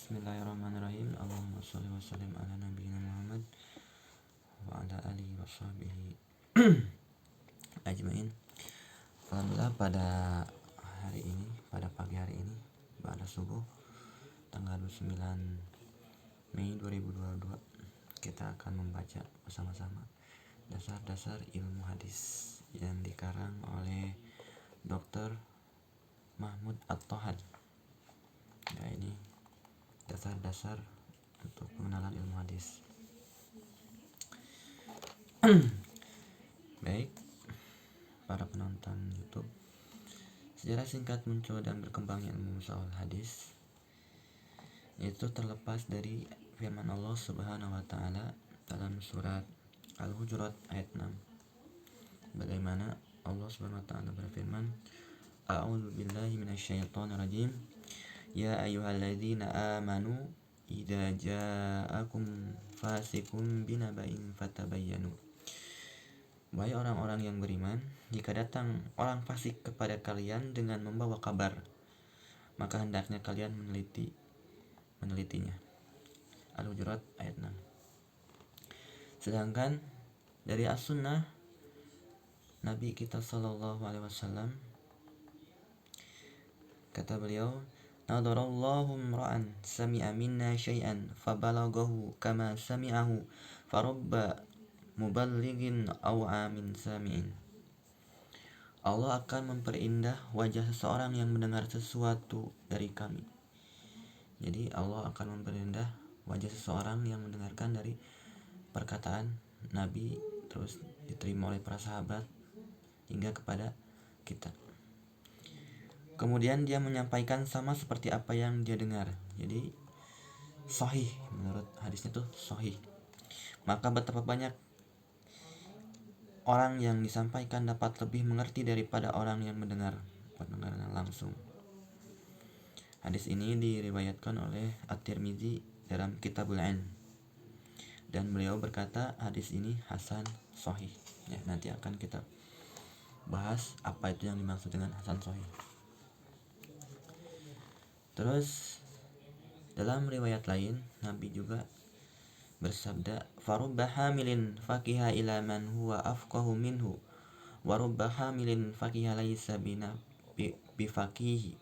Bismillahirrahmanirrahim. Allahumma sholli wa sallim ala nabiyina Muhammad wa ala alihi wa sahbihi ajmain. Alhamdulillah pada hari ini, pada pagi hari ini, pada subuh tanggal 9 Mei 2022, kita akan membaca bersama-sama dasar-dasar ilmu hadis yang dikarang oleh Dr. Mahmud At-Tohad. Nah, ini dasar-dasar untuk pengenalan ilmu hadis. Baik, para penonton YouTube, sejarah singkat muncul dan berkembangnya ilmu mustalah hadis itu terlepas dari firman Allah Subhanahu wa taala dalam surat Al-Hujurat ayat 6. Bagaimana Allah Subhanahu wa taala berfirman, A'udzu billahi minasyaitonir rajim. Ya ayyuhalladzina amanu idza ja'akum fasiqun binaba'in fatabayyanu. Wahai orang-orang yang beriman, jika datang orang fasik kepada kalian dengan membawa kabar, maka hendaknya kalian menelitinya. Al-Hujurat ayat 6. Sedangkan dari as-sunnah Nabi kita sallallahu alaihi wasallam, kata beliau, nadarallahu imra'an sami'a minna syai'an fabalaghahu kama sami'ahu farubba muballighin aw amin sami'in. Allah akan memperindah wajah seseorang yang mendengar sesuatu dari kami. Jadi Allah akan memperindah wajah seseorang yang mendengarkan dari perkataan Nabi, terus diterima oleh para sahabat hingga kepada kita. Kemudian dia menyampaikan sama seperti apa yang dia dengar. Jadi sahih, menurut hadisnya tuh sahih. Maka betapa banyak orang yang disampaikan dapat lebih mengerti daripada orang yang mendengar pendengaran langsung. Hadis ini diriwayatkan oleh At-Tirmizi dalam Kitabul Ilm, dan beliau berkata hadis ini hasan sahih. Ya, nanti akan kita bahas apa itu yang dimaksud dengan hasan sahih. Terus dalam riwayat lain Nabi juga bersabda, farubba hamilin faqiha ila man huwa afqahu minhu wa rubba hamilin faqiha laysa bifaqihi.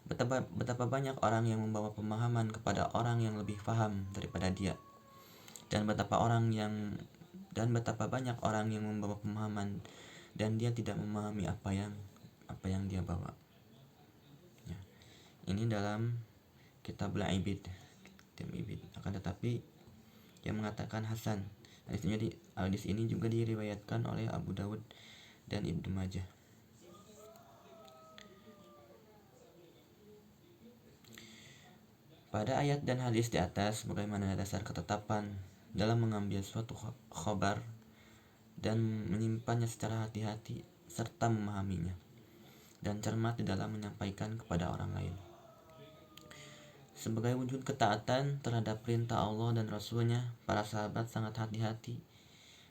Betapa banyak orang yang membawa pemahaman kepada orang yang lebih paham daripada dia, dan betapa banyak orang yang membawa pemahaman dan dia tidak memahami apa yang dia bawa. Ya. Ini dalam kitab Al-Ibid. Akan tetapi yang mengatakan hasan. Hadis ini juga diriwayatkan oleh Abu Dawud dan Ibnu Majah. Pada ayat dan hadis di atas, bagaimana dasar ketetapan dalam mengambil suatu khabar dan menyimpannya secara hati-hati serta memahaminya dan cermat di dalam menyampaikan kepada orang lain. Sebagai wujud ketaatan terhadap perintah Allah dan Rasul-Nya, para sahabat sangat hati-hati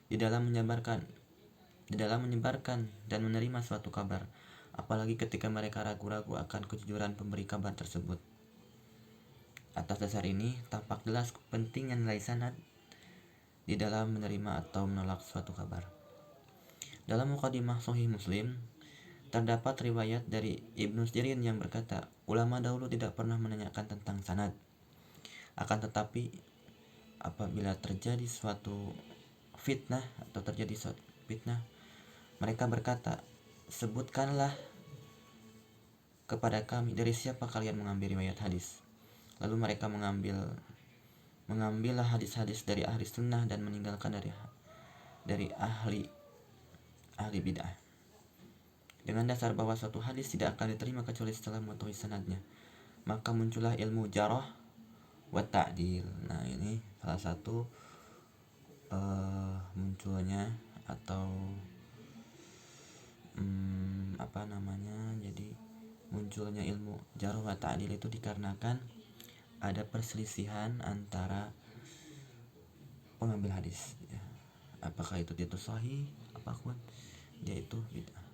di dalam menyebarkan dan menerima suatu kabar, apalagi ketika mereka ragu-ragu akan kejujuran pemberi kabar tersebut. Atas dasar ini, tampak jelas kepentingan nilai sanad di dalam menerima atau menolak suatu kabar. Dalam Muqaddimah Sahih Muslim, terdapat riwayat dari Ibnu Sirin yang berkata, ulama dahulu tidak pernah menanyakan tentang sanad. Akan tetapi, apabila terjadi suatu fitnah, mereka berkata, sebutkanlah kepada kami dari siapa kalian mengambil riwayat hadis. Lalu mereka mengambillah hadis-hadis dari ahli sunnah dan meninggalkan dari ahli bid'ah, dengan dasar bahwa suatu hadis tidak akan diterima kecuali setelah mengetahui sanadnya. Maka muncullah ilmu jarah wa ta'dil. Nah, ini salah satu munculnya atau jadi munculnya ilmu jarah wa ta'dil itu dikarenakan ada perselisihan antara pengambil hadis, ya. Apakah itu sahih, apapun dia itu bid'ah.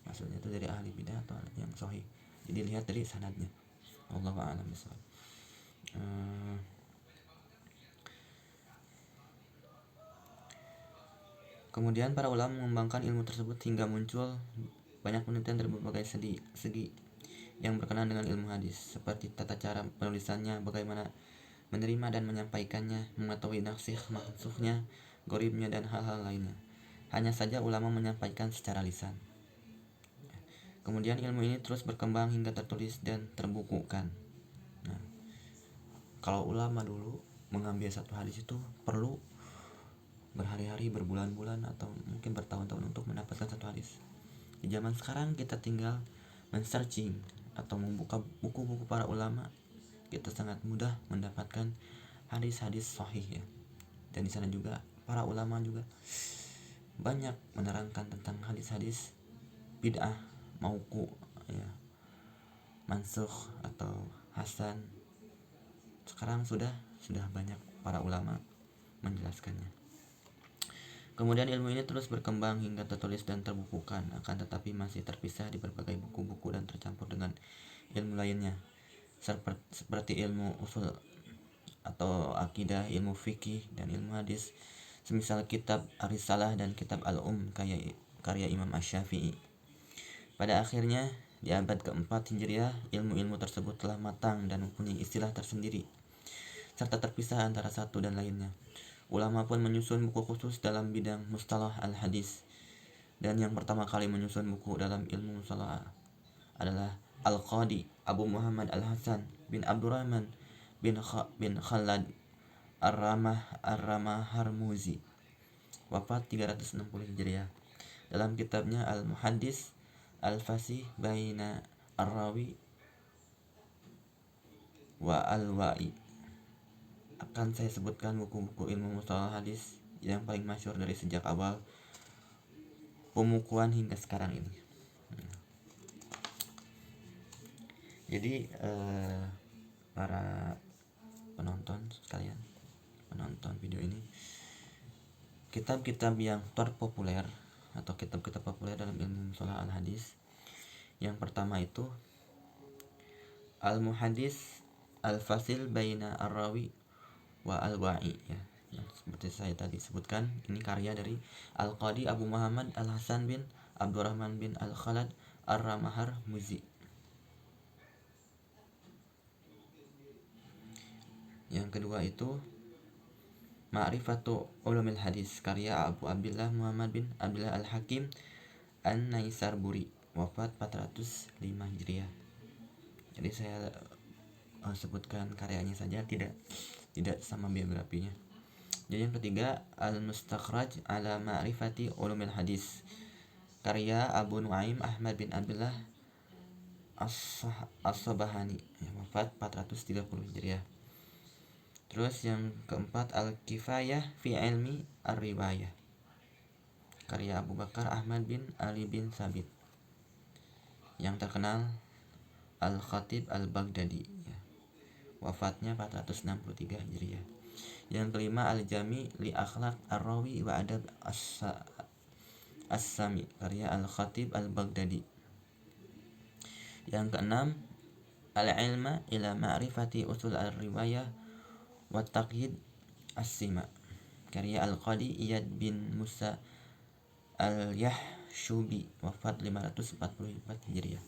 Maksudnya itu dari ahli bid'ah atau yang sahih. Jadi lihat dari sanadnya. Wallahu a'lam bishawab. Kemudian para ulama mengembangkan ilmu tersebut hingga muncul banyak penelitian dari berbagai segi yang berkenaan dengan ilmu hadis, seperti tata cara penulisannya, bagaimana menerima dan menyampaikannya, mengetahui nasikh mansukhnya, gharibnya, dan hal-hal lainnya. Hanya saja ulama menyampaikan secara lisan. Kemudian ilmu ini terus berkembang hingga tertulis dan terbukukan. Nah, kalau ulama dulu mengambil satu hadis itu perlu berhari-hari, berbulan-bulan, atau mungkin bertahun-tahun untuk mendapatkan satu hadis. Di zaman sekarang kita tinggal men-searching atau membuka buku-buku para ulama, kita sangat mudah mendapatkan hadis-hadis sahih ya. Dan di sana juga para ulama juga banyak menerangkan tentang hadis-hadis bid'ah, mauqu ya, mansukh atau hasan. Sekarang sudah banyak para ulama menjelaskannya. Kemudian ilmu ini terus berkembang hingga tertulis dan terbukukan, akan tetapi masih terpisah di berbagai buku-buku dan tercampur dengan ilmu lainnya, seperti ilmu usul atau akidah, ilmu fikih, dan ilmu hadis, semisal kitab Ar-Risalah dan kitab karya Imam Asy-Syafi'i. Pada akhirnya, di abad keempat Hijriah, ilmu-ilmu tersebut telah matang dan mempunyai istilah tersendiri, serta terpisah antara satu dan lainnya. Ulama pun menyusun buku khusus dalam bidang mustalah al-hadis, dan yang pertama kali menyusun buku dalam ilmu mustalah adalah Al-Qadi Abu Muhammad Al-Hasan bin Abdurrahman bin Khalad Ar-Ramah Harmuzi, wafat 360 Hijriah. Dalam kitabnya Al-Muhaddis Al-Fasih Baina Ar-Rawi wa Al-Wa'i, akan saya sebutkan buku-buku ilmu mustalah hadis yang paling masyhur dari sejak awal pembukuan hingga sekarang ini. Jadi para penonton sekalian, penonton video ini, kitab-kitab yang terpopuler atau kitab-kitab populer dalam ilmu mustalah al-hadis, yang pertama itu Al-Muhaddis Al-Fasil Baina Ar-Rawi wa Al-Wa'i ya. Yang seperti saya tadi sebutkan, ini karya dari Al-Qadi Abu Muhammad Al-Hasan bin Abdurrahman bin Al-Khalad Ar-Ramahar Muzi. Yang kedua itu Ma'rifatu Ulumil Hadis, karya Abu Abdullah Muhammad bin Abdullah Al-Hakim An-Naisarburi, wafat 405 Hijriah. Jadi saya sebutkan karyanya saja, tidak sama biografinya. Jadi yang ketiga Al-Mustakhraj ala Ma'rifati Ulumil Hadis, karya Abu Nuaim Ahmad bin Abdullah As-Sabahani, wafat 430 Hijriah. Terus yang keempat Al-Kifayah fi Ilmi Ar-Riwayah, karya Abu Bakar Ahmad bin Ali bin Sabit. Yang terkenal Al-Khatib Al-Baghdadi ya, wafatnya 463 Hijriah. Yang kelima Al-Jami li Akhlaq Ar-Rawi wa Adab As-Sami, karya Al-Khatib Al-Baghdadi. Yang keenam Al-Ilma ila Ma'rifati Usul Ar-Riwayah wa Taqyid As-Sima, karya Al-Qadi Iyad bin Musa Al-Yahshubi, wafat 544 Hijriah.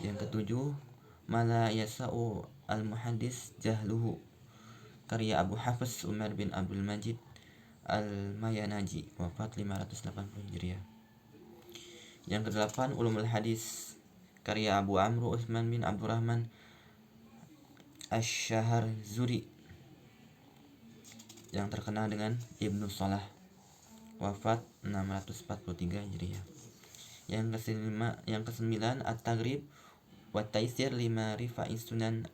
Yang ketujuh Mala Yasa'u Al-Muhaddis Jahluhu, karya Abu Hafiz Umar bin Abdul Majid Al-Mayanaji, wafat 580 Hijriah. Yang kedelapan Ulumul Hadis, karya Abu Amru Utsman bin Abdurrahman Asy-Syaharzuri, yang terkenal dengan Ibnu Salah, wafat 643 Hijriah. Yang kesembilan At-Taghrib wa Taisir lima Rifa'is Sunan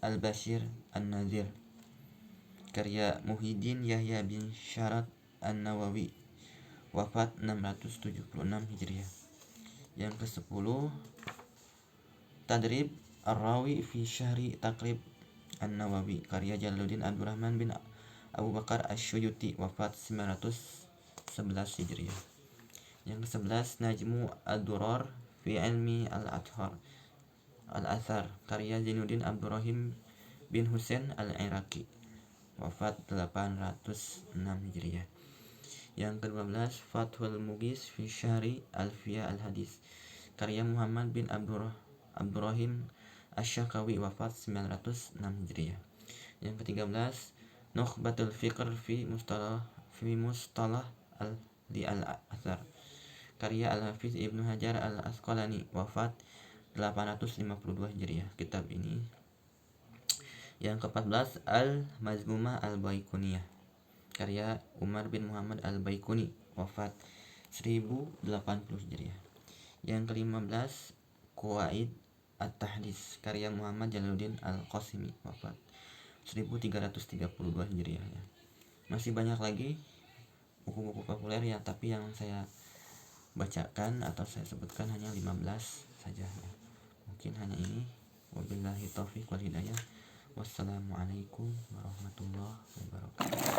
Al-Bashir An-Nazir, karya Muhyiddin Yahya bin Syarat An-Nawawi, wafat 676 Hijriah. Yang ke-10 Tadrib Ar-Rawi fi Syahri Taqrib An-Nawawi, karya Jalaluddin Abdurrahman bin Abu Bakar Asy-Syuyuti, wafat 911 Hijriah. Yang ke-11 Najmu Ad-Durar fi Ilmi Al-Athhar, Al-Athar karya Zainuddin Abdurrahim bin Husain Al-Iraqi, wafat 806 Hijriah. Yang ke-12 Fathul Mughis fi Syahri Alfiyah Al-Hadis karya Muhammad bin Abdurrahim Asy-Syakawi, wafat 906 Hijriah. Yang ke-13 Nukhbatul Fikr fi Mustalah li Al-Athar karya Al-Hafiz Ibnu Hajar Al-Asqalani, wafat 852 Hijriah. Kitab ini. Yang ke-14 Al-Mazmumah Al-Baiquniyah karya Umar bin Muhammad Al-Baiquni, wafat 1080 Hijriah. Yang ke-15 Qawaid At-Tahdits karya Muhammad Jalaluddin Al-Qasimi, wafat 1332 Hijriah. Masih banyak lagi buku-buku populer ya, tapi yang saya bacakan atau saya sebutkan hanya 15 saja ya. Mungkin hanya ini. Wabillahi taufiq wal hidayah. Wassalamualaikum warahmatullahi wabarakatuh.